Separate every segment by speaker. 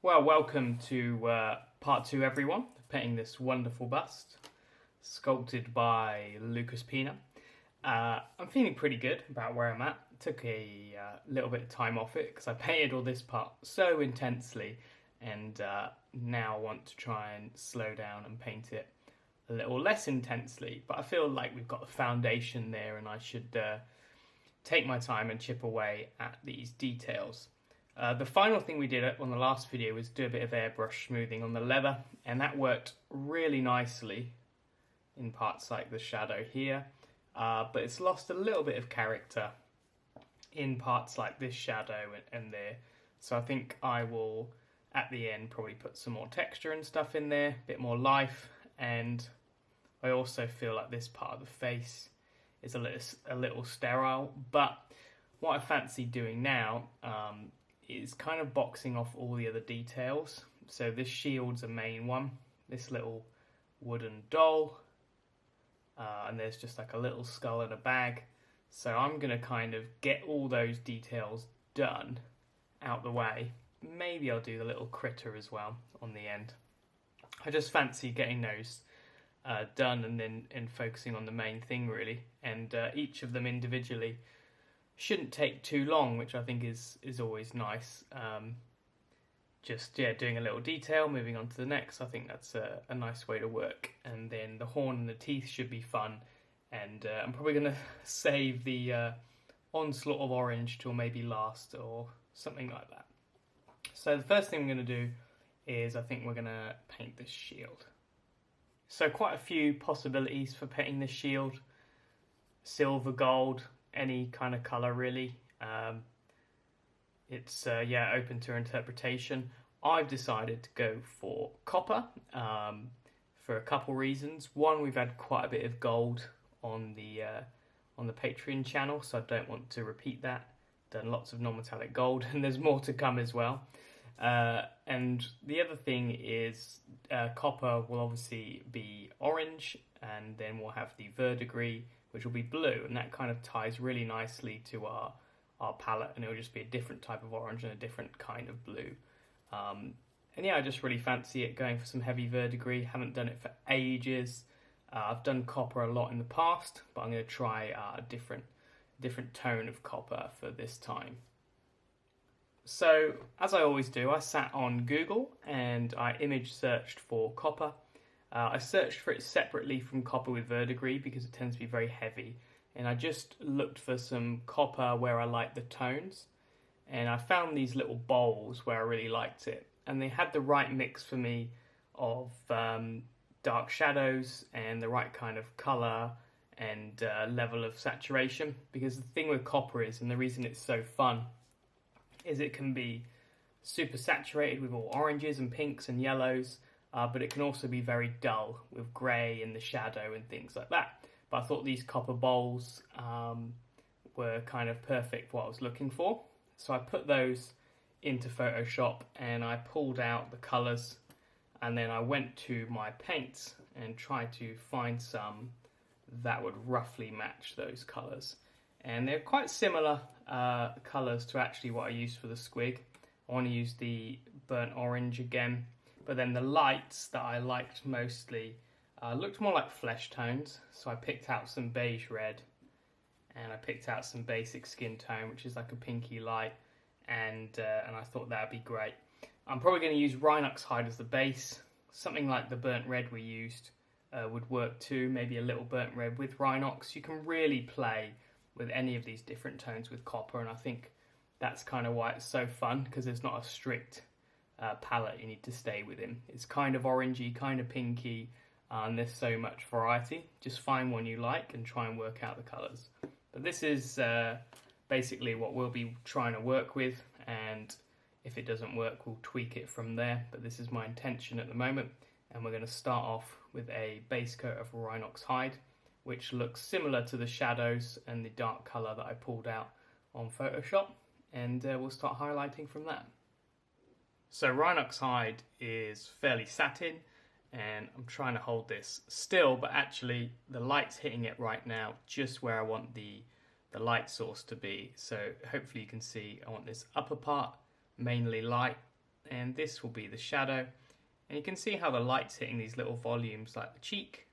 Speaker 1: Well, welcome to part two, everyone. Painting this wonderful bust, sculpted by Lucas Pina. I'm feeling pretty good about where I'm at. Took a little bit of time off it because I painted all this part so intensely, and now I want to try and slow down and paint it a little less intensely. But I feel like we've got the foundation there, and I should take my time and chip away at these details. The final thing we did on the last video was do a bit of airbrush smoothing on the leather, and that worked really nicely in parts like the shadow here, but it's lost a little bit of character in parts like this shadow and there. So I think I will, at the end, probably put some more texture and stuff in there, a bit more life, and I also feel like this part of the face is a little sterile, but what I fancy doing now is kind of boxing off all the other details. So this shield's a main one, this little wooden doll, and there's just like a little skull in a bag. So I'm going to kind of get all those details done out the way. Maybe I'll do the little critter as well on the end. I just fancy getting those done and focusing on the main thing really, and each of them individually shouldn't take too long, which I think is always nice. Doing a little detail, moving on to the next. I think that's a nice way to work. And then the horn and the teeth should be fun. And I'm probably going to save the onslaught of orange till maybe last or something like that. So the first thing I'm going to do is I think we're going to paint this shield. So quite a few possibilities for painting this shield. Silver, gold, any kind of colour really. It's open to interpretation. I've decided to go for copper for a couple reasons. One, we've had quite a bit of gold on the Patreon channel, so I don't want to repeat that. Done lots of non-metallic gold, and there's more to come as well. And the other thing is copper will obviously be orange, and then we'll have the verdigris, which will be blue, and that kind of ties really nicely to our palette, and it'll just be a different type of orange and a different kind of blue. And yeah, I just really fancy it, going for some heavy verdigris. Haven't done it for ages. I've done copper a lot in the past, but I'm going to try a different tone of copper for this time. So, as I always do, I sat on Google and I image searched for copper. I searched for it separately from copper with verdigris because it tends to be very heavy, and I just looked for some copper where I like the tones, and I found these little bowls where I really liked it, and they had the right mix for me of dark shadows and the right kind of colour and level of saturation, because the thing with copper is, and the reason it's so fun, is it can be super saturated with all oranges and pinks and yellows, but it can also be very dull with grey in the shadow and things like that. But I thought these copper bowls were kind of perfect for what I was looking for. So I put those into Photoshop and I pulled out the colours, and then I went to my paints and tried to find some that would roughly match those colours. And they're quite similar colours to actually what I used for the squig. I want to use the burnt orange again. But then the lights that I liked mostly looked more like flesh tones. So I picked out some beige red, and I picked out some basic skin tone, which is like a pinky light, and I thought that would be great. I'm probably going to use Rhinox hide as the base. Something like the burnt red we used would work too. Maybe a little burnt red with Rhinox. You can really play with any of these different tones with copper, and I think that's kind of why it's so fun, because there's not a strict palette you need to stay within. It's kind of orangey, kind of pinky, and there's so much variety. Just find one you like and try and work out the colours. But this is basically what we'll be trying to work with, and if it doesn't work, we'll tweak it from there. But this is my intention at the moment, and we're going to start off with a base coat of Rhinox hide, which looks similar to the shadows and the dark colour that I pulled out on Photoshop, and we'll start highlighting from that. So Rhinox hide is fairly satin, and I'm trying to hold this still, but actually the light's hitting it right now just where I want the light source to be. So hopefully you can see I want this upper part mainly light, and this will be the shadow. And you can see how the light's hitting these little volumes like the cheek,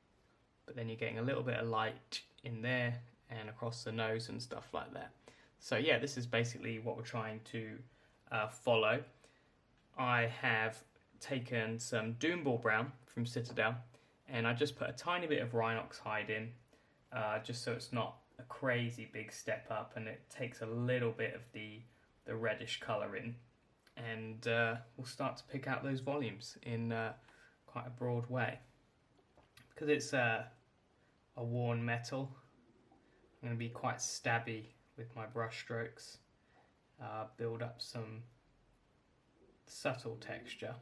Speaker 1: but then you're getting a little bit of light in there and across the nose and stuff like that. So yeah, this is basically what we're trying to follow. I have taken some Doomball Brown from Citadel, and I just put a tiny bit of Rhinox hide in, just so it's not a crazy big step up, and it takes a little bit of the reddish colour in, and we'll start to pick out those volumes in quite a broad way. Because it's a worn metal, I'm going to be quite stabby with my brush strokes, build up some subtle texture,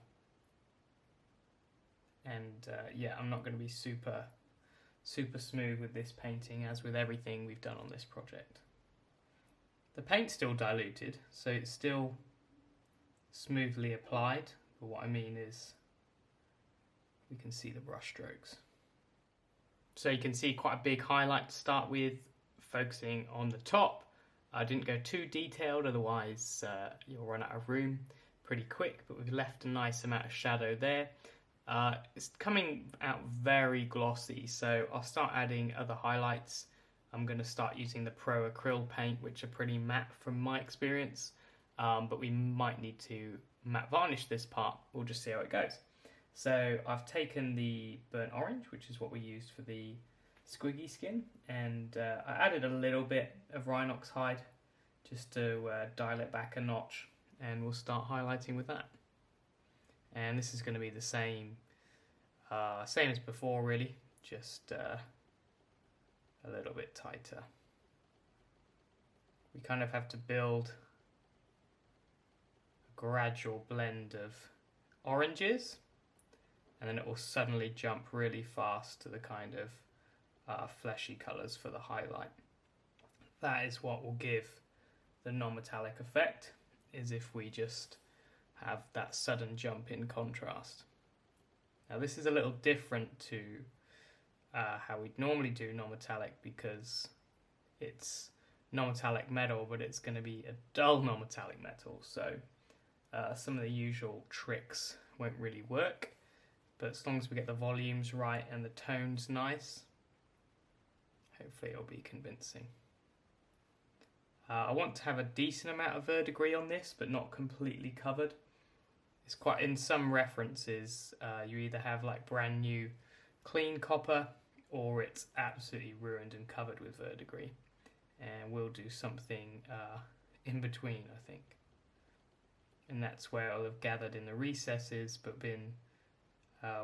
Speaker 1: and yeah, I'm not going to be super smooth with this painting, as with everything we've done on this project. The paint's still diluted, so it's still smoothly applied, but what I mean is we can see the brush strokes. So you can see quite a big highlight to start with, focusing on the top. I didn't go too detailed, otherwise you'll run out of room pretty quick, but we've left a nice amount of shadow there. It's coming out very glossy, so I'll start adding other highlights. I'm going to start using the Pro Acryl paint, which are pretty matte from my experience, but we might need to matte varnish this part. We'll just see how it goes. So I've taken the burnt orange, which is what we used for the squiggy skin, and I added a little bit of Rhinox hide just to dial it back a notch, and we'll start highlighting with that. And this is going to be the same as before, really, just a little bit tighter. We kind of have to build a gradual blend of oranges, and then it will suddenly jump really fast to the kind of fleshy colours for the highlight. That is what will give the non-metallic effect, is if we just have that sudden jump in contrast. Now this is a little different to how we'd normally do non-metallic, because it's non-metallic metal, but it's going to be a dull non-metallic metal, so some of the usual tricks won't really work, but as long as we get the volumes right and the tones nice, hopefully it'll be convincing. I want to have a decent amount of verdigris on this, but not completely covered. It's quite, in some references, you either have like brand new clean copper, or it's absolutely ruined and covered with verdigris. And we'll do something in between, I think. And that's where it'll have gathered in the recesses, but been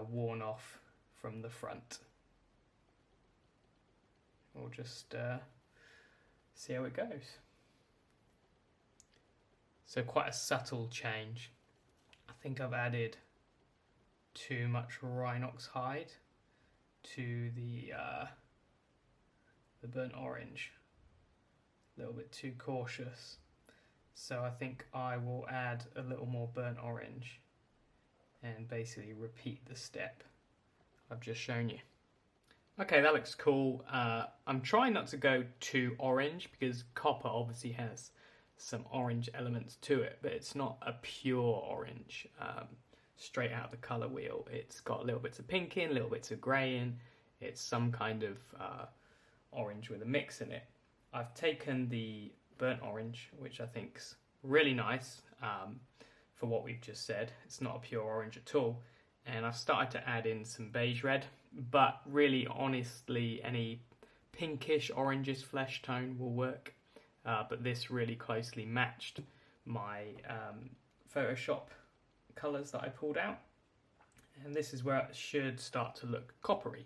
Speaker 1: worn off from the front. We'll just see how it goes. So quite a subtle change. I think I've added too much Rhinox hide to the burnt orange. A little bit too cautious. So I think I will add a little more burnt orange and basically repeat the step I've just shown you. Okay, that looks cool. I'm trying not to go too orange, because copper obviously has some orange elements to it, but it's not a pure orange straight out of the colour wheel. It's got little bits of pink in, little bits of grey in. It's some kind of orange with a mix in it. I've taken the burnt orange, which I think's really nice for what we've just said. It's not a pure orange at all. And I've started to add in some beige red, but really, honestly, any pinkish orangish flesh tone will work. But this really closely matched my Photoshop colours that I pulled out. And this is where it should start to look coppery.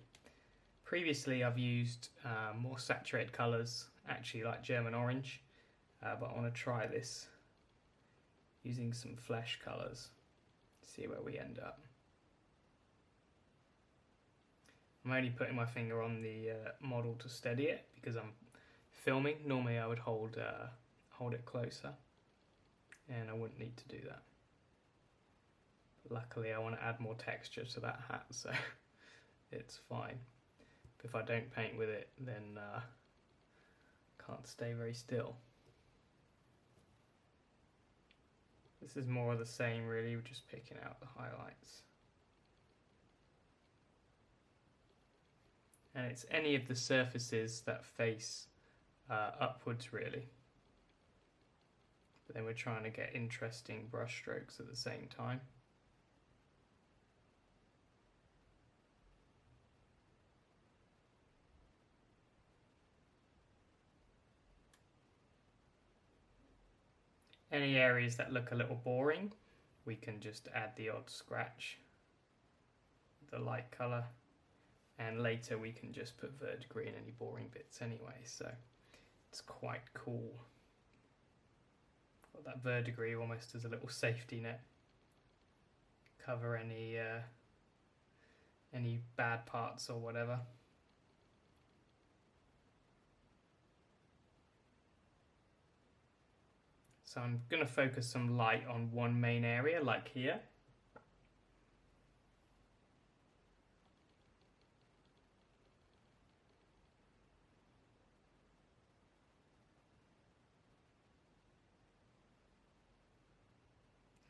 Speaker 1: Previously I've used more saturated colours, actually like German orange, but I want to try this using some flesh colours, see where we end up. I'm only putting my finger on the model to steady it because I'm filming. Normally I would hold it closer, and I wouldn't need to do that. But luckily I want to add more texture to that hat, so it's fine. But if I don't paint with it, then can't stay very still. This is more of the same really, we're just picking out the highlights. And it's any of the surfaces that face upwards really. But then we're trying to get interesting brush strokes at the same time. Any areas that look a little boring, we can just add the odd scratch, the light colour, and later we can just put verdigris in any boring bits anyway, so it's quite cool. Got that verdigris almost as a little safety net. Cover any bad parts or whatever. So I'm going to focus some light on one main area, like here.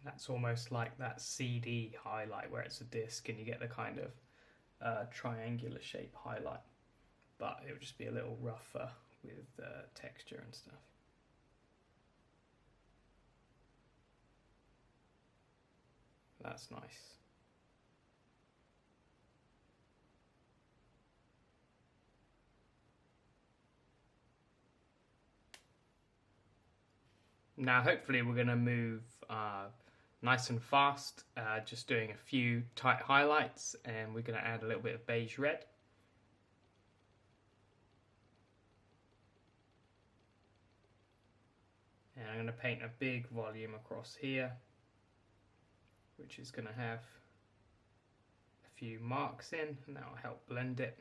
Speaker 1: That's almost like that CD highlight where it's a disc and you get the kind of triangular shape highlight. But it would just be a little rougher with texture and stuff. That's nice. Now hopefully we're going to move nice and fast, just doing a few tight highlights, and we're going to add a little bit of beige red. And I'm going to paint a big volume across here, which is going to have a few marks in, and that will help blend it.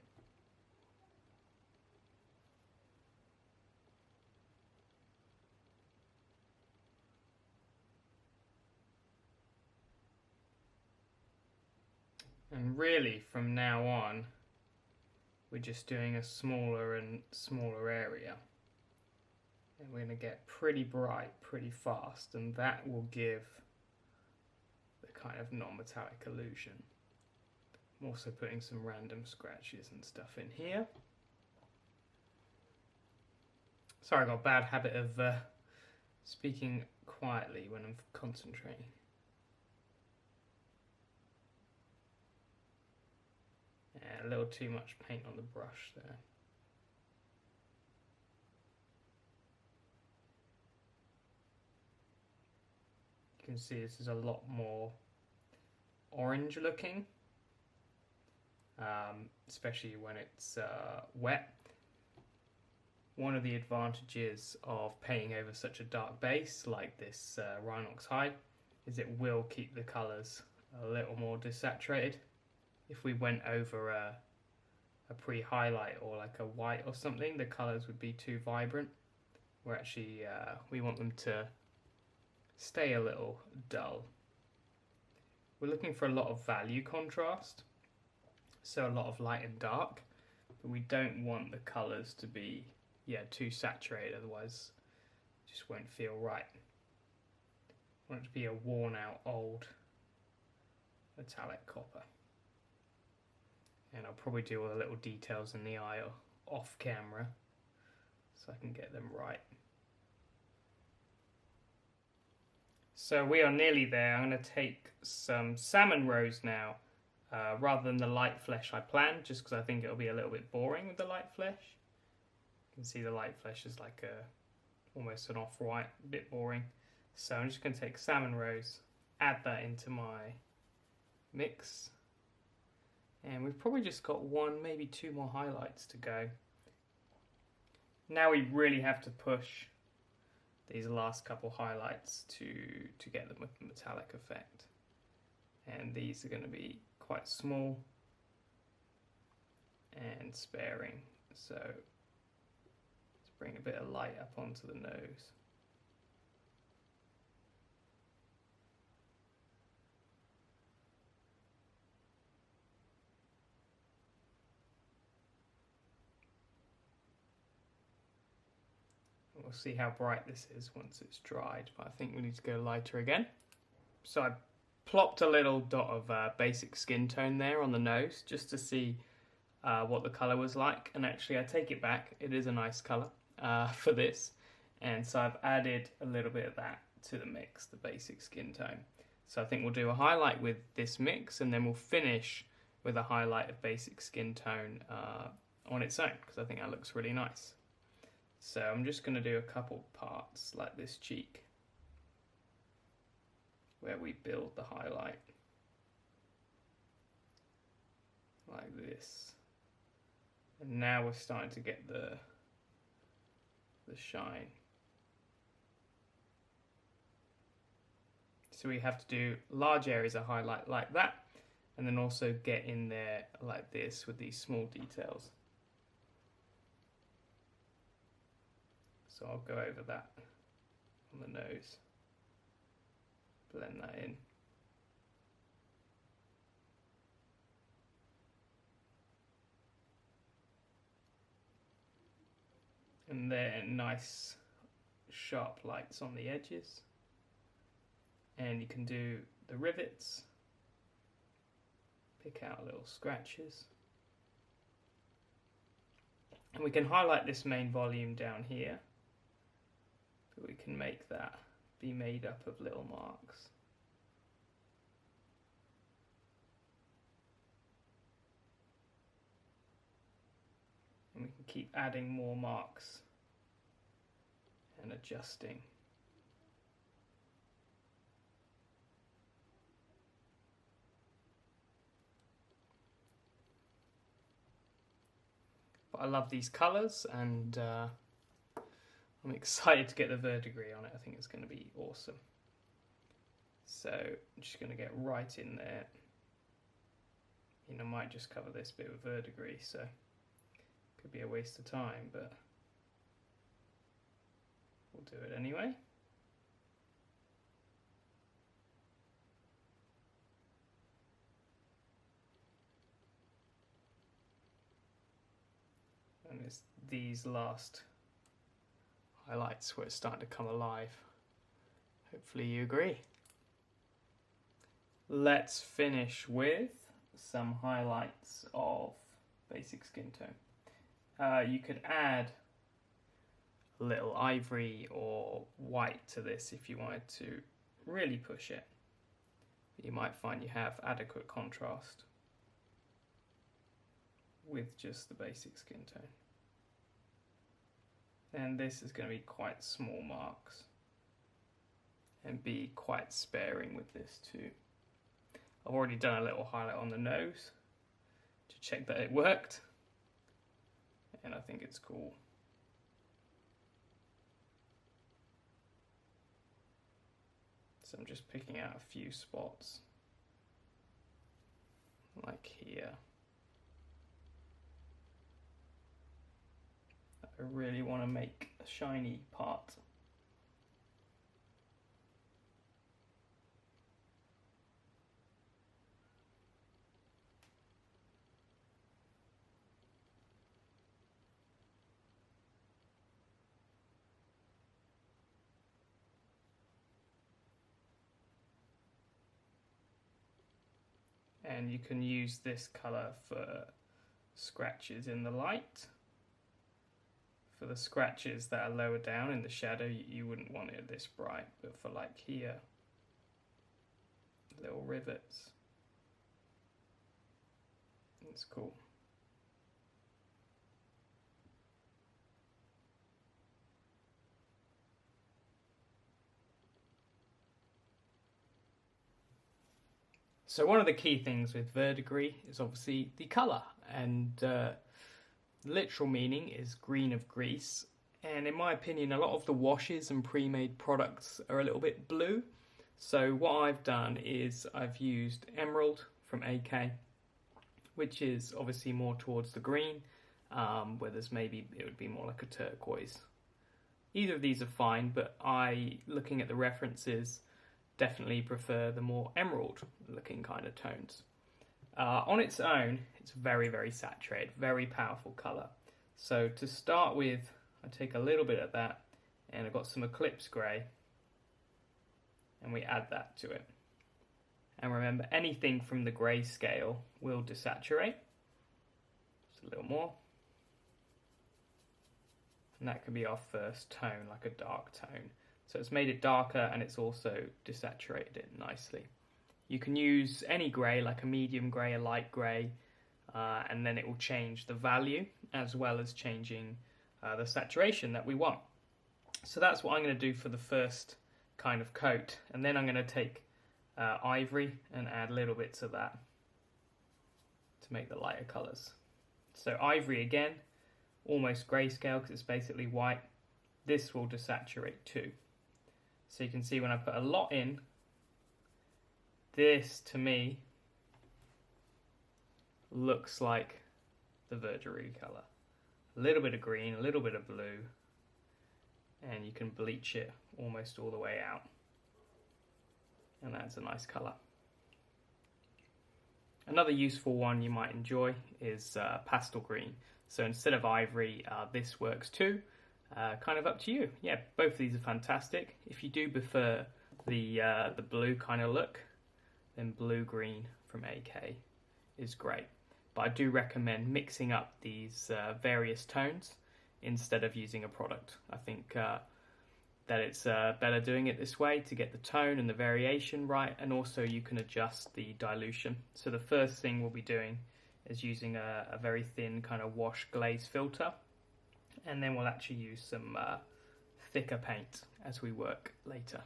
Speaker 1: And really from now on we're just doing a smaller and smaller area, and we're going to get pretty bright pretty fast, and that will give the kind of non-metallic illusion. I'm also putting some random scratches and stuff in here. Sorry, I've got a bad habit of speaking quietly when I'm concentrating. Yeah, a little too much paint on the brush there. You can see this is a lot more orange looking, especially when it's wet. One of the advantages of painting over such a dark base like this Rhinox hide is it will keep the colours a little more desaturated. If we went over a pre-highlight or like a white or something, the colours would be too vibrant. We're actually, we want them to stay a little dull. We're looking for a lot of value contrast, so a lot of light and dark, but we don't want the colours to be too saturated, otherwise it just won't feel right. I want it to be a worn out old metallic copper. And I'll probably do all the little details in the eye off camera so I can get them right. So we are nearly there. I'm going to take some salmon rose now, rather than the light flesh I planned, just because I think it'll be a little bit boring with the light flesh. You can see the light flesh is like almost an off-white, a bit boring. So I'm just going to take salmon rose, add that into my mix. And we've probably just got one, maybe two more highlights to go. Now we really have to push these last couple highlights to get them with the metallic effect. And these are going to be quite small and sparing. So let's bring a bit of light up onto the nose. We'll we'll see how bright this is once it's dried, but I think we need to go lighter again. So I plopped a little dot of basic skin tone there on the nose just to see what the colour was like, and actually I take it back, it is a nice colour for this, and so I've added a little bit of that to the mix, the basic skin tone. So I think we'll do a highlight with this mix, and then we'll finish with a highlight of basic skin tone on its own, because I think that looks really nice. So I'm just going to do a couple parts like this cheek, where we build the highlight, like this. And now we're starting to get the shine. So we have to do large areas of highlight like that, and then also get in there like this with these small details. So I'll go over that on the nose, blend that in. And then nice sharp lights on the edges. And you can do the rivets, pick out little scratches. And we can highlight this main volume down here, but we can make that be made up of little marks. And we can keep adding more marks and adjusting. But I love these colours, and I'm excited to get the verdigris on it. I think it's going to be awesome. So I'm just going to get right in there. You know, I might just cover this bit with verdigris, so could be a waste of time, but we'll do it anyway. And it's these last highlights where it's starting to come alive. Hopefully you agree. Let's finish with some highlights of basic skin tone. You could add a little ivory or white to this if you wanted to really push it. You might find you have adequate contrast with just the basic skin tone. And this is going to be quite small marks, and be quite sparing with this too. I've already done a little highlight on the nose to check that it worked, and I think it's cool. So I'm just picking out a few spots, like here. I really want to make a shiny part. And you can use this colour for scratches in the light. For the scratches that are lower down in the shadow, you wouldn't want it this bright, but for like here, little rivets, it's cool. So one of the key things with verdigris is obviously the colour, and literal meaning is green of grease, and in my opinion a lot of the washes and pre-made products are a little bit blue. So what I've done is I've used Emerald from AK, which is obviously more towards the green, whereas maybe it would be more like a turquoise. Either of these are fine, but looking at the references, definitely prefer the more emerald looking kind of tones. On its own, it's very, very saturated, very powerful colour. So to start with, I take a little bit of that And I've got some Eclipse grey, and we add that to it. And remember, anything from the grey scale will desaturate. Just a little more. And that can be our first tone, like a dark tone. So it's made it darker, and it's also desaturated it nicely. You can use any grey, like a medium grey, a light grey, and then it will change the value as well as changing the saturation that we want. So that's what I'm going to do for the first kind of coat. And then I'm going to take ivory and add little bits of that to make the lighter colours. So ivory again, almost grayscale because it's basically white. This will desaturate too. So you can see when I put a lot in, this to me looks like the Verdigris colour. A little bit of green, a little bit of blue, and you can bleach it almost all the way out. And that's a nice colour. Another useful one you might enjoy is pastel green. So instead of ivory, this works too. Kind of up to you. Yeah, both of these are fantastic. If you do prefer the blue kind of look, then blue-green from AK is great. But I do recommend mixing up these various tones instead of using a product. I think that it's better doing it this way to get the tone and the variation right, and also you can adjust the dilution. So the first thing we'll be doing is using a very thin kind of wash glaze filter, and then we'll actually use some thicker paint as we work later.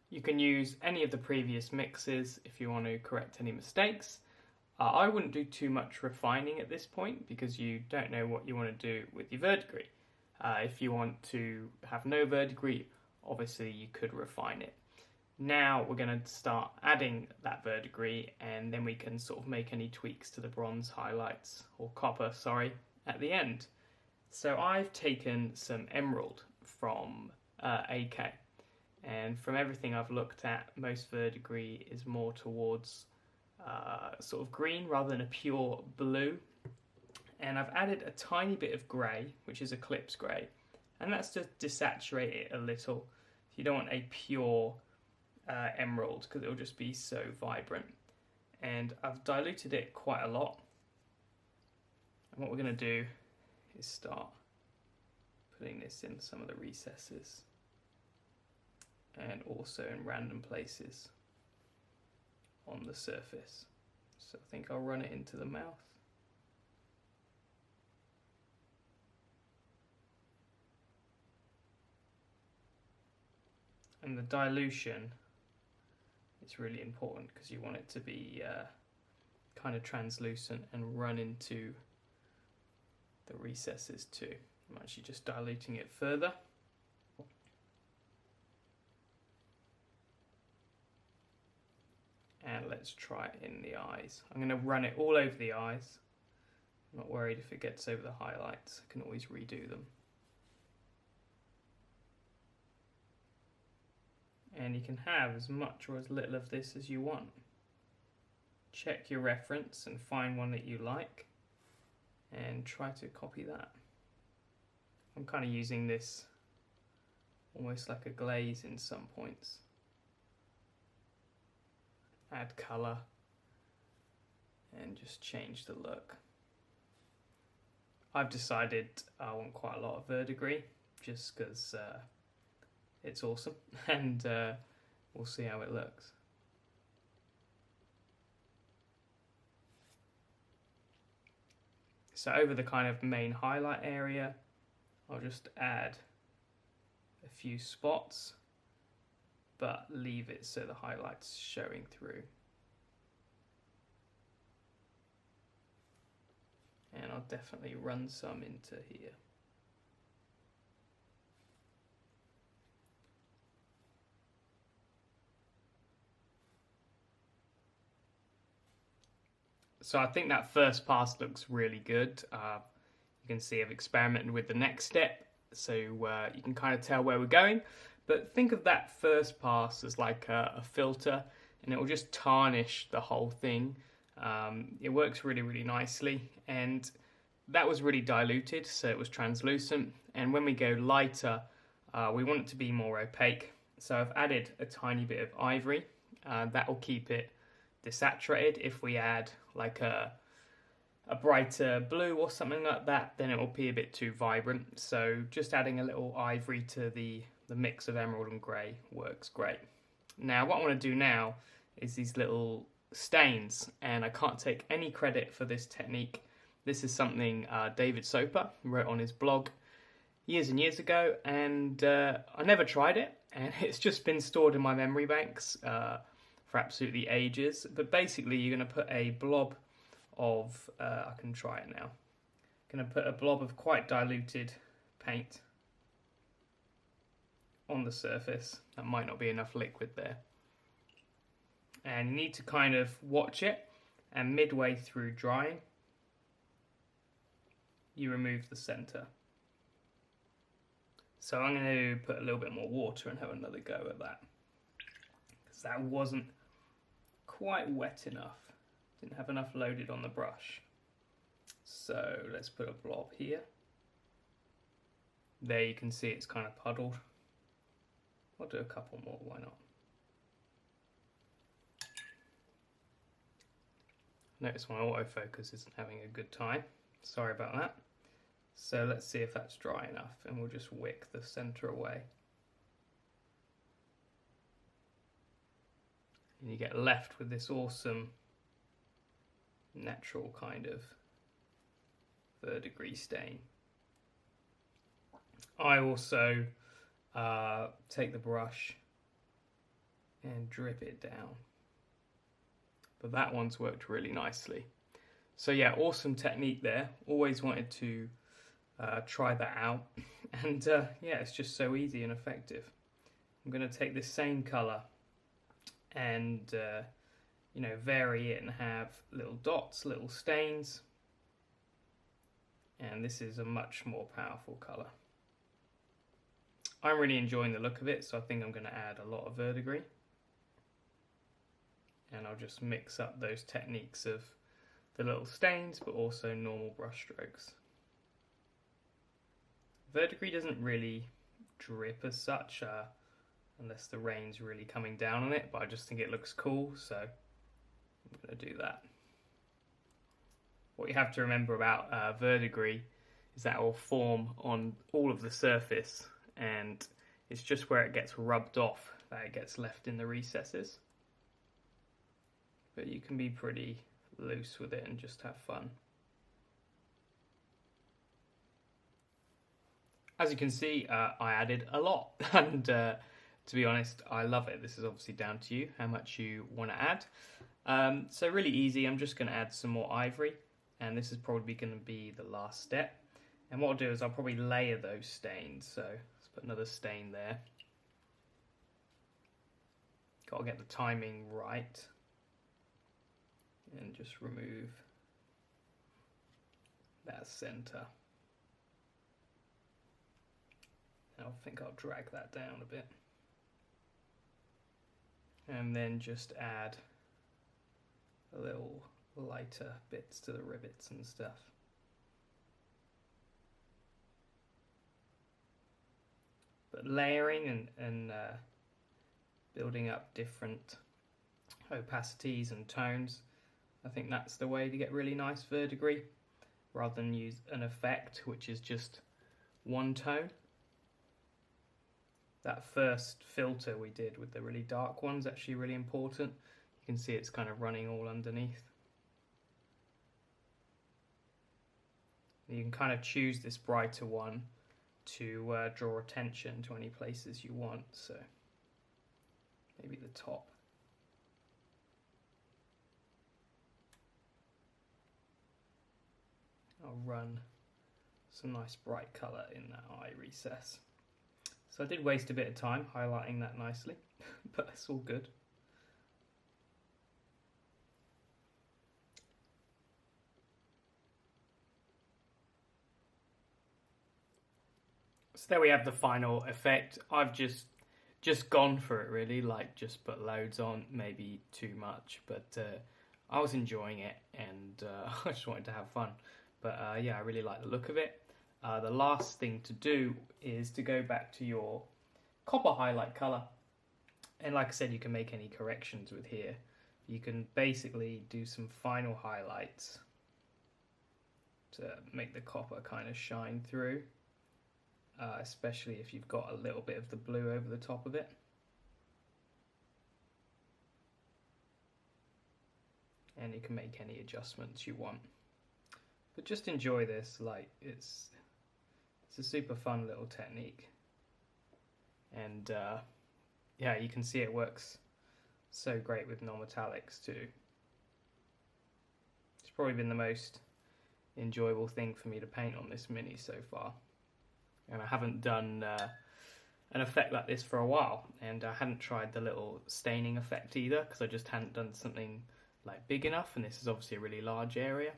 Speaker 1: You can use any of the previous mixes if you want to correct any mistakes. I wouldn't do too much refining at this point because you don't know what you want to do with your verdigris. If you want to have no verdigris, obviously you could refine it. Now we're going to start adding that verdigris, and then we can sort of make any tweaks to the bronze highlights, or copper, sorry, at the end. So I've taken some emerald from AK, and from everything I've looked at, most verdigris is more towards sort of green rather than a pure blue. And I've added a tiny bit of grey, which is Eclipse grey, and that's to desaturate it a little. You don't want a pure emerald because it'll just be so vibrant. And I've diluted it quite a lot. And what we're going to do is start putting this in some of the recesses and also in random places on the surface. So I think I'll run it into the mouth. And the dilution is really important because you want it to be kind of translucent and run into the recesses too. I'm actually just diluting it further. And let's try it in the eyes. I'm going to run it all over the eyes. I'm not worried if it gets over the highlights. I can always redo them. And you can have as much or as little of this as you want. Check your reference and find one that you like and try to copy that. I'm kind of using this almost like a glaze in some points. Add colour and just change the look. I've decided I want quite a lot of verdigris just because it's awesome, and we'll see how it looks. So over the kind of main highlight area, I'll just add a few spots, but leave it so the highlight's showing through. And I'll definitely run some into here. So I think that first pass looks really good. You can see I've experimented with the next step, so you can kind of tell where we're going. But think of that first pass as like a filter, and it will just tarnish the whole thing. It works really, really nicely, and that was really diluted, so it was translucent. And when we go lighter, we want it to be more opaque. So I've added a tiny bit of ivory. That will keep it desaturated. If we add like a brighter blue or something like that, then it will be a bit too vibrant. So just adding a little ivory to the mix of emerald and grey works great. Now what I want to do now is these little stains, and I can't take any credit for this technique. This is something David Soper wrote on his blog years and years ago, and I never tried it, and it's just been stored in my memory banks for absolutely ages. But basically you're going to put a blob of, I can try it now, going to put a blob of quite diluted paint on the surface. That might not be enough liquid there. And you need to kind of watch it, and midway through drying, you remove the center. So I'm going to put a little bit more water and have another go at that, because that wasn't quite wet enough. Didn't have enough loaded on the brush. So let's put a blob here. There you can see it's kind of puddled. I'll do a couple more, why not? Notice my autofocus isn't having a good time. Sorry about that. So let's see if that's dry enough, and we'll just wick the center away. And you get left with this awesome natural kind of verdigris stain. I also take the brush and drip it down, but that one's worked really nicely. So yeah, awesome technique there. Always wanted to try that out, and yeah, it's just so easy and effective. I'm going to take this same color and you know, vary it and have little dots, little stains, and this is a much more powerful color. I'm really enjoying the look of it, so I think I'm going to add a lot of verdigris, and I'll just mix up those techniques of the little stains but also normal brush strokes. Verdigris doesn't really drip as such unless the rain's really coming down on it, but I just think it looks cool, so I'm going to do that. What you have to remember about verdigris is that it will form on all of the surface, and it's just where it gets rubbed off that it gets left in the recesses. But you can be pretty loose with it and just have fun. As you can see, I added a lot, and to be honest, I love it. This is obviously down to you, how much you want to add. So really easy. I'm just going to add some more ivory, and this is probably going to be the last step. And what I'll do is I'll probably layer those stains. So let's put another stain there. Got to get the timing right, and just remove that center. I think I'll drag that down a bit, and then just add a little lighter bits to the rivets and stuff. But layering and building up different opacities and tones, I think that's the way to get really nice verdigris, rather than use an effect which is just one tone. That first filter we did with the really dark one's actually really important. You can see it's kind of running all underneath. You can kind of choose this brighter one to draw attention to any places you want, so maybe the top. I'll run some nice bright colour in that eye recess. So I did waste a bit of time highlighting that nicely, but it's all good. So there we have the final effect. I've just gone for it really, like just put loads on, maybe too much, but I was enjoying it, and I just wanted to have fun. But yeah, I really like the look of it. The last thing to do is to go back to your copper highlight color. And like I said, you can make any corrections with here. You can basically do some final highlights to make the copper kind of shine through, especially if you've got a little bit of the blue over the top of it. And you can make any adjustments you want. But just enjoy this, like it's a super fun little technique. And yeah, you can see it works so great with non-metallics too. It's probably been the most enjoyable thing for me to paint on this Mini so far. And I haven't done an effect like this for a while, and I hadn't tried the little staining effect either, because I just hadn't done something like big enough, and this is obviously a really large area.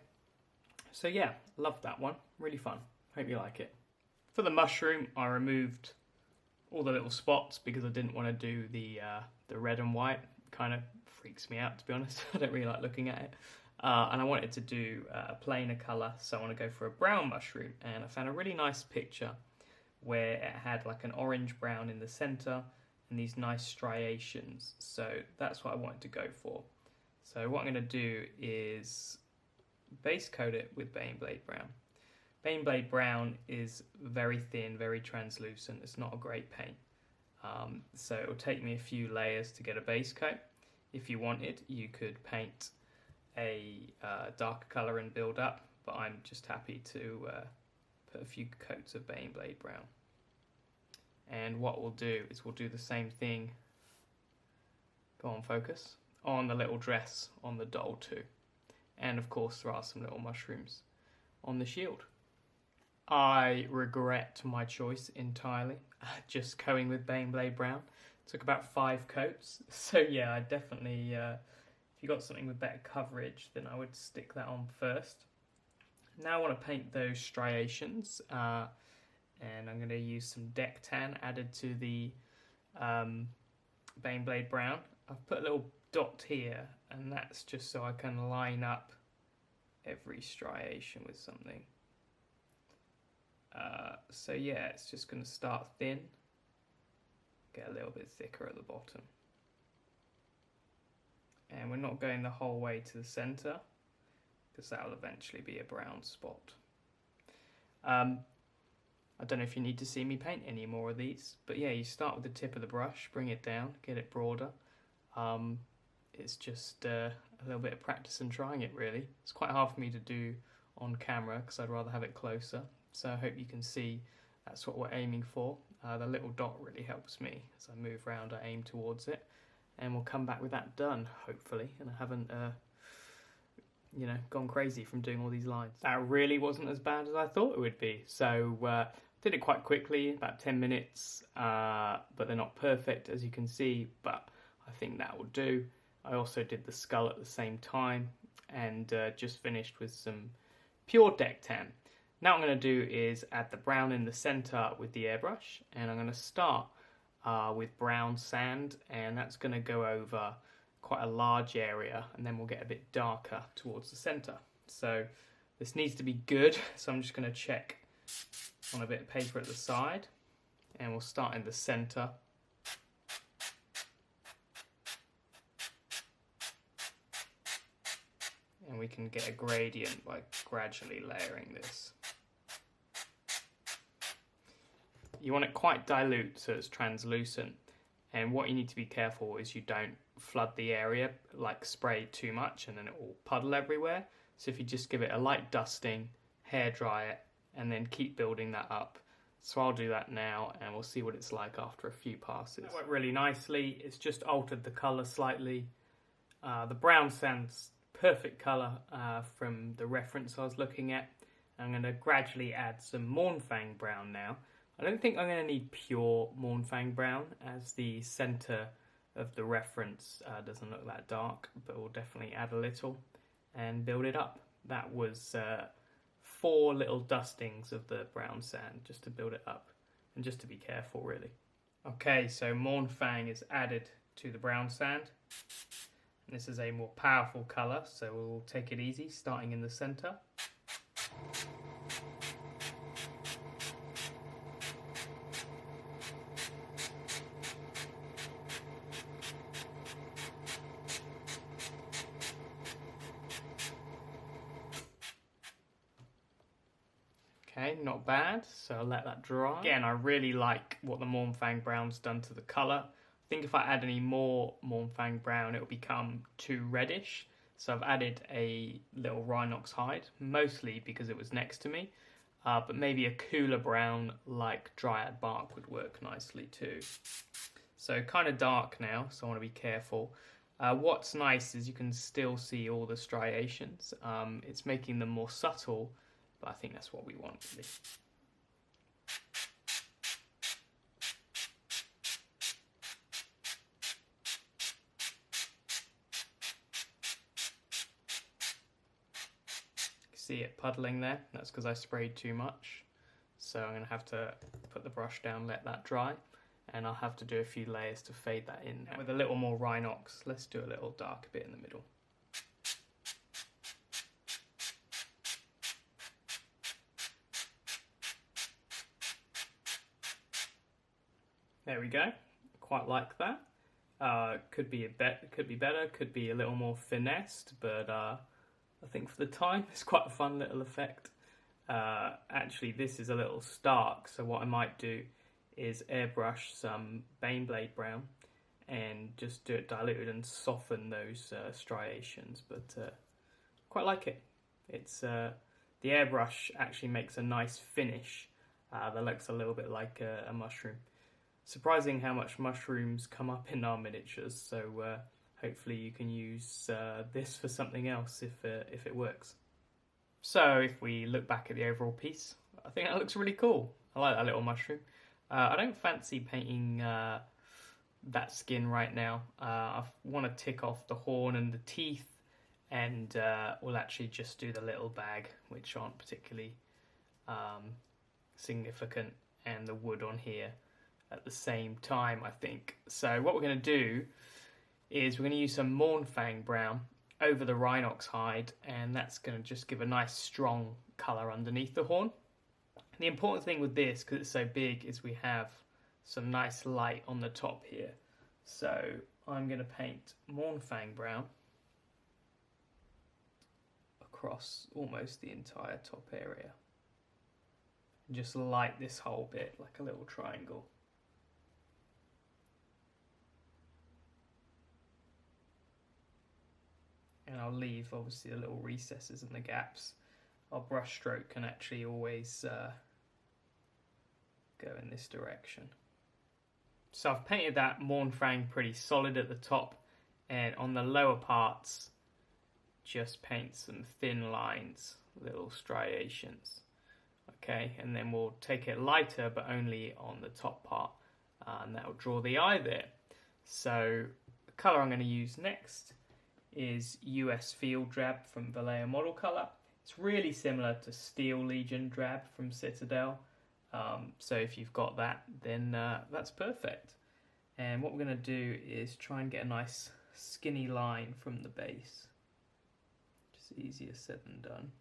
Speaker 1: So yeah, loved that one, really fun. Hope you like it. For the mushroom, I removed all the little spots because I didn't want to do the red and white. Kind of freaks me out, to be honest. I don't really like looking at it. And I wanted to do a plainer colour, so I want to go for a brown mushroom. And I found a really nice picture where it had like an orange brown in the centre and these nice striations. So that's what I wanted to go for. So what I'm going to do is base coat it with Baneblade Brown. Baneblade Brown is very thin, very translucent. It's not a great paint. So it will take me a few layers to get a base coat. If you wanted, you could paint a darker colour and build up, but I'm just happy to put a few coats of Baneblade Brown. And what we'll do is we'll do the same thing, go on focus, on the little dress on the doll too. And of course there are some little mushrooms on the shield. I regret my choice entirely, just going with Baneblade Brown. Took about 5 coats, so yeah, I definitely, if you got something with better coverage, then I would stick that on first. Now I want to paint those striations, and I'm going to use some deck tan added to the Baneblade Brown. I've put a little dot here, and that's just so I can line up every striation with something. So yeah, it's just going to start thin, get a little bit thicker at the bottom. And we're not going the whole way to the centre, because that will eventually be a brown spot. I don't know if you need to see me paint any more of these, but yeah, you start with the tip of the brush, bring it down, get it broader. It's just a little bit of practice and trying it, really. It's quite hard for me to do on camera because I'd rather have it closer. So I hope you can see that's what we're aiming for. The little dot really helps me. As I move around, I aim towards it. And we'll come back with that done, hopefully. And I haven't, gone crazy from doing all these lines. That really wasn't as bad as I thought it would be. So did it quite quickly, about 10 minutes. But they're not perfect, as you can see. But I think that will do. I also did the skull at the same time. And just finished with some pure deck tan. Now what I'm going to do is add the brown in the centre with the airbrush, and I'm going to start with brown sand, and that's going to go over quite a large area, and then we'll get a bit darker towards the centre. So this needs to be good, so I'm just going to check on a bit of paper at the side, and we'll start in the centre. And we can get a gradient by gradually layering this. You want it quite dilute so it's translucent, and what you need to be careful is you don't flood the area, like spray too much and then it will puddle everywhere. So if you just give it a light dusting, hair dry it, and then keep building that up. So I'll do that now and we'll see what it's like after a few passes. That went really nicely. It's just altered the colour slightly. The brown sand's perfect colour from the reference I was looking at. I'm going to gradually add some Mornfang brown now. I don't think I'm going to need pure Mornfang brown, as the centre of the reference doesn't look that dark, but we'll definitely add a little and build it up. That was 4 little dustings of the brown sand just to build it up, and just to be careful really. Okay, so Mornfang is added to the brown sand. This is a more powerful colour, so we'll take it easy, starting in the centre. Okay, not bad, so I'll let that dry. Again, I really like what the Mournfang Brown's done to the colour. I think if I add any more Mournfang Brown, it'll become too reddish. So I've added a little Rhinox hide, mostly because it was next to me. But maybe a cooler brown like Dryad Bark would work nicely too. So kind of dark now, so I want to be careful. What's nice is you can still see all the striations. It's making them more subtle, but I think that's what we want really. See it puddling there? That's because I sprayed too much. So I'm going to have to put the brush down, let that dry, and I'll have to do a few layers to fade that in. And with a little more Rhinox, let's do a little darker bit in the middle. There we go. Quite like that. Could be better. Could be a little more finessed, but I think for the time, it's quite a fun little effect. Actually, this is a little stark, so what I might do is airbrush some Baneblade Brown and just do it diluted and soften those striations, but quite like it. It's the airbrush actually makes a nice finish that looks a little bit like a mushroom. Surprising how much mushrooms come up in our miniatures, so hopefully you can use this for something else if it works. So if we look back at the overall piece, I think that looks really cool. I like that little mushroom. I don't fancy painting that skin right now. I want to tick off the horn and the teeth, and we'll actually just do the little bag, which aren't particularly significant, and the wood on here at the same time, I think. So what we're going to do is we're going to use some Mournfang Brown over the Rhinox hide, and that's going to just give a nice strong colour underneath the horn. The important thing with this, because it's so big, is we have some nice light on the top here. So I'm going to paint Mournfang Brown across almost the entire top area. And just light this whole bit like a little triangle. And I'll leave obviously the little recesses and the gaps. Our brush stroke can actually always go in this direction. So I've painted that Mournfang pretty solid at the top, and on the lower parts just paint some thin lines, little striations. Okay, and then we'll take it lighter but only on the top part, and that'll draw the eye there. So the colour I'm going to use next is US Field Drab from Vallejo Model Colour. It's really similar to Steel Legion Drab from Citadel. So if you've got that, then that's perfect. And what we're going to do is try and get a nice skinny line from the base. Just easier said than done.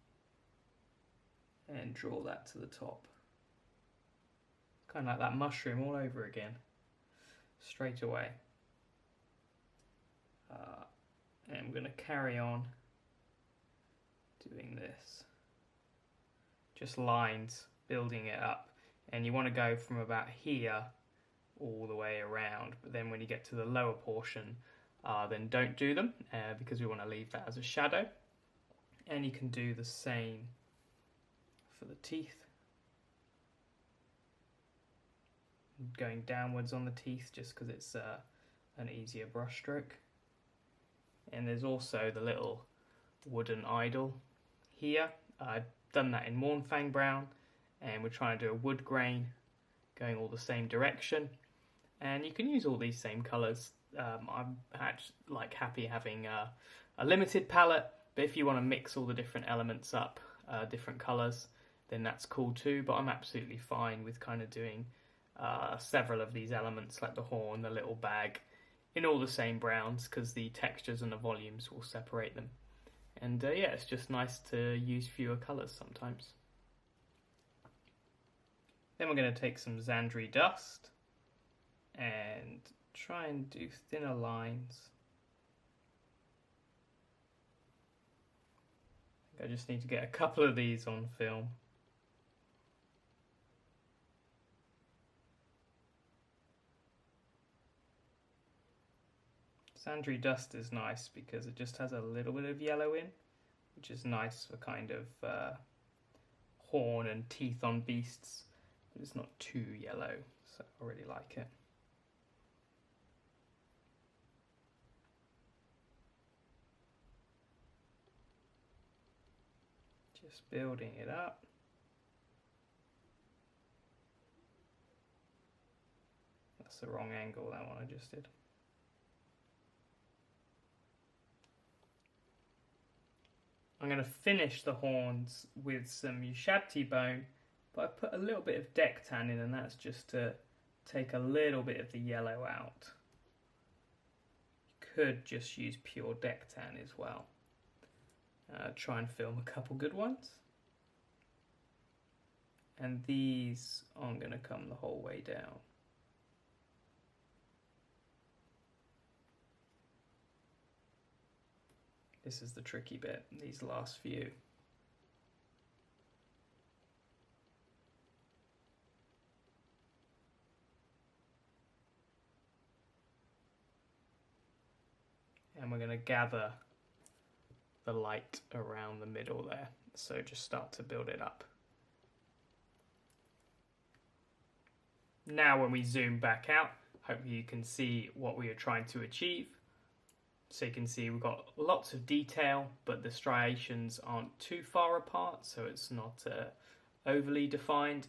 Speaker 1: And draw that to the top. Kind of like that mushroom all over again. Straight away. And we're going to carry on doing this. Just lines, building it up. And you want to go from about here all the way around. But then when you get to the lower portion, then don't do them because we want to leave that as a shadow. And you can do the same for the teeth. Going downwards on the teeth just because it's an easier brush stroke. And there's also the little wooden idol here. I've done that in Mournfang Brown, and we're trying to do a wood grain going all the same direction. And you can use all these same colours. I'm actually happy having a limited palette, but if you want to mix all the different elements up, different colours, then that's cool too. But I'm absolutely fine with kind of doing several of these elements, like the horn, the little bag, in all the same browns, because the textures and the volumes will separate them. And yeah, it's just nice to use fewer colours sometimes. Then we're going to take some Xandri dust and try and do thinner lines. I just need to get a couple of these on film. Xandri dust is nice because it just has a little bit of yellow in, which is nice for kind of horn and teeth on beasts, but it's not too yellow, so I really like it. Just building it up. That's the wrong angle, that one I just did. I'm going to finish the horns with some Ushabti bone, but I put a little bit of deck tan in, and that's just to take a little bit of the yellow out. You could just use pure deck tan as well. Try and film a couple good ones. And these aren't going to come the whole way down. This is the tricky bit, these last few. And we're going to gather the light around the middle there. So just start to build it up. Now when we zoom back out, hopefully you can see what we are trying to achieve. So you can see we've got lots of detail, but the striations aren't too far apart, so it's not overly defined.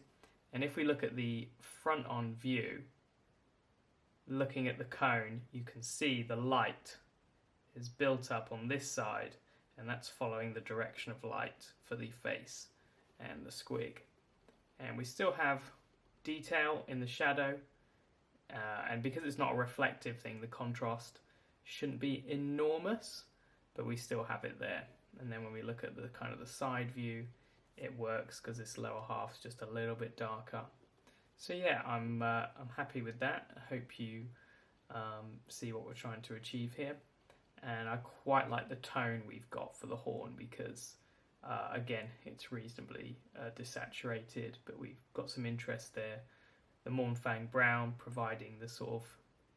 Speaker 1: And if we look at the front on view, looking at the cone, you can see the light is built up on this side, and that's following the direction of light for the face and the squig. And we still have detail in the shadow, and because it's not a reflective thing, the contrast shouldn't be enormous, but we still have it there. And then when we look at the kind of the side view, it works because this lower half's just a little bit darker. So yeah, I'm happy with that. I hope you see what we're trying to achieve here. And I quite like the tone we've got for the horn because again, it's reasonably desaturated, but we've got some interest there. The Mournfang brown providing the sort of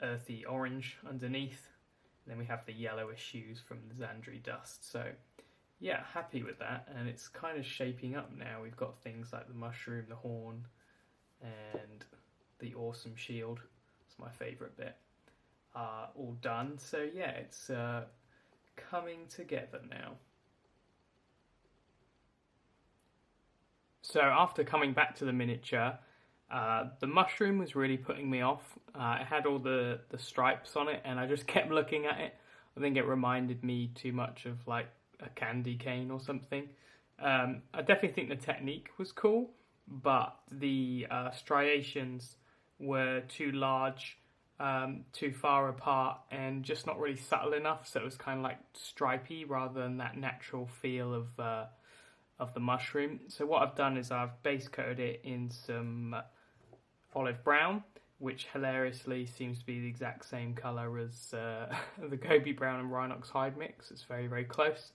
Speaker 1: earthy orange underneath. Then we have the yellowish hues from the Xandri dust. So yeah, happy with that. And it's kind of shaping up now. We've got things like the mushroom, the horn, and the awesome shield. It's my favourite bit. All done. So yeah, it's coming together now. So after coming back to the miniature, the mushroom was really putting me off. It had all the stripes on it, and I just kept looking at it. I think it reminded me too much of like a candy cane or something. I definitely think the technique was cool, but the striations were too large, too far apart, and just not really subtle enough. So it was kind of like stripy rather than that natural feel of the mushroom. So what I've done is I've base coated it in some olive brown, which hilariously seems to be the exact same colour as the Gobi brown and Rhinox hide mix. It's very, very close.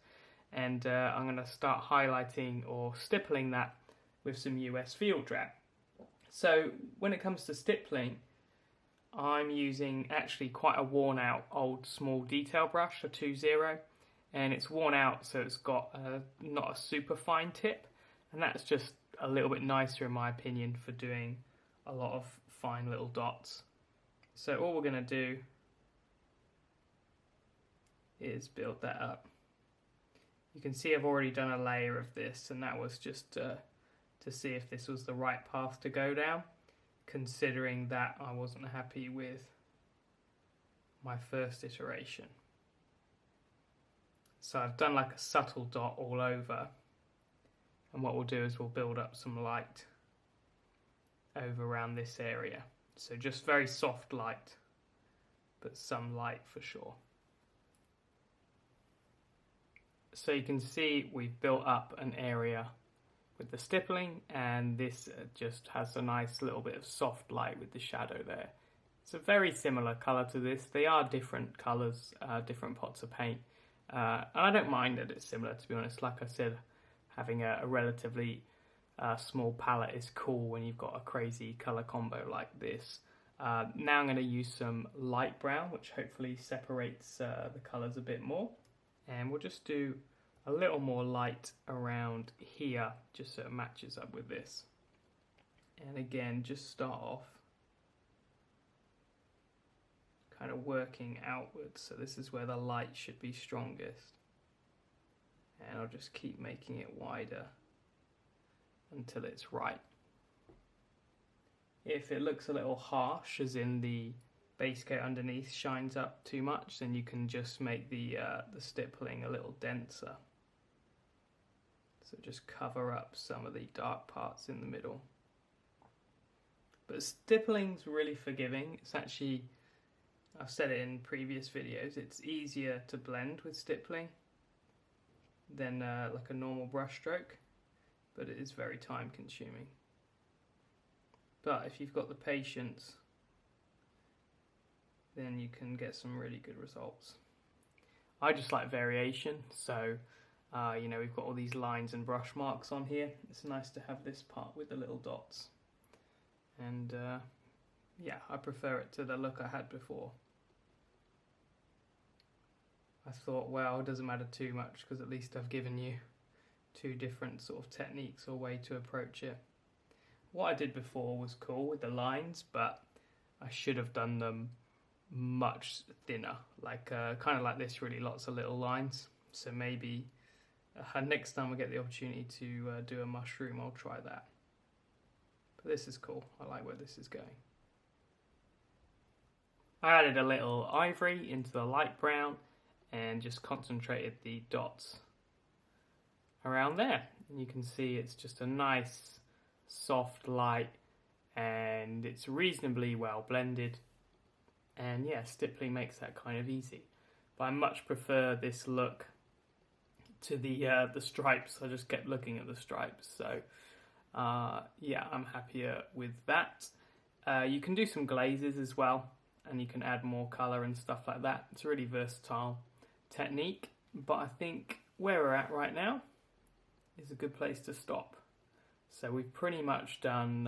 Speaker 1: And I'm going to start highlighting or stippling that with some US Field Drab. So when it comes to stippling, I'm using actually quite a worn out old small detail brush, a 2.0, and it's worn out, so it's got not a super fine tip, and that's just a little bit nicer in my opinion for doing a lot of fine little dots. So all we're going to do is build that up. You can see I've already done a layer of this, and that was just to see if this was the right path to go down, considering that I wasn't happy with my first iteration. So I've done like a subtle dot all over, and what we'll do is we'll build up some light over around this area. So just very soft light, but some light for sure. So you can see we've built up an area with the stippling, and this just has a nice little bit of soft light with the shadow there. It's a very similar colour to this. They are different colours, different pots of paint. And I don't mind that it's similar, to be honest. Like I said, having a relatively small palette is cool when you've got a crazy colour combo like this. Now I'm going to use some light brown, which hopefully separates the colours a bit more. And we'll just do a little more light around here, just so it matches up with this. And again, just start off kind of working outwards. So this is where the light should be strongest. And I'll just keep making it wider until it's right. If it looks a little harsh, as in the base coat underneath shines up too much, then you can just make the stippling a little denser. So just cover up some of the dark parts in the middle. But stippling's really forgiving. It's actually, I've said it in previous videos, it's easier to blend with stippling than like a normal brush stroke, but it is very time consuming. But if you've got the patience, then you can get some really good results. I just like variation, so you know, we've got all these lines and brush marks on here. It's nice to have this part with the little dots. And yeah, I prefer it to the look I had before. I thought, well, it doesn't matter too much because at least I've given you two different sort of techniques or way to approach it. What I did before was cool with the lines, but I should have done them much thinner, like kind of like this, really lots of little lines. So maybe next time we get the opportunity to do a mushroom, I'll try that. But this is cool. I like where this is going. I added a little ivory into the light brown and just concentrated the dots around there. And you can see it's just a nice soft light and it's reasonably well blended. And yeah, stippling makes that kind of easy. But I much prefer this look to the stripes. I just kept looking at the stripes. So yeah, I'm happier with that. You can do some glazes as well, and you can add more colour and stuff like that. It's a really versatile technique, but I think where we're at right now is a good place to stop. So we've pretty much done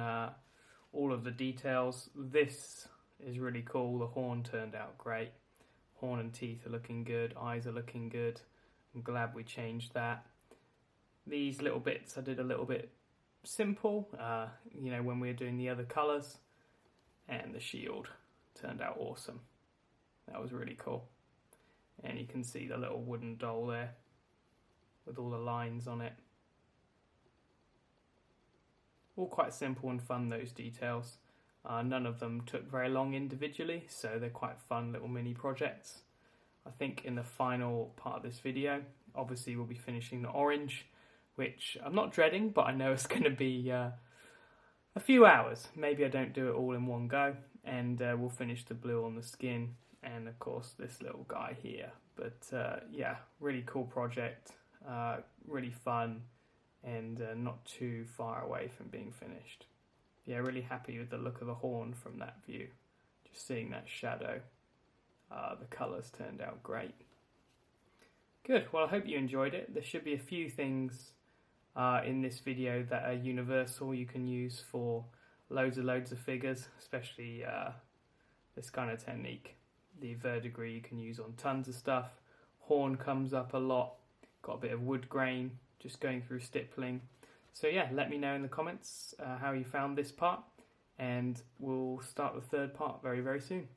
Speaker 1: all of the details. This is really cool. The horn turned out great. Horn and teeth are looking good. Eyes are looking good. I'm glad we changed that. These little bits I did a little bit simple, you know, when we were doing the other colours. And the shield turned out awesome. That was really cool. And you can see the little wooden doll there with all the lines on it. All quite simple and fun, those details. None of them took very long individually, so they're quite fun little mini projects. I think in the final part of this video, obviously we'll be finishing the orange, which I'm not dreading, but I know it's going to be a few hours. Maybe I don't do it all in one go, and we'll finish the blue on the skin, and of course this little guy here. But yeah, really cool project, really fun, and not too far away from being finished. Yeah, really happy with the look of the horn from that view. Just seeing that shadow. The colours turned out great. Good, well I hope you enjoyed it. There should be a few things in this video that are universal you can use for loads of figures, especially this kind of technique. The verdigris you can use on tons of stuff. Horn comes up a lot. Got a bit of wood grain, just going through stippling. So yeah, let me know in the comments how you found this part, and we'll start the third part very, very soon.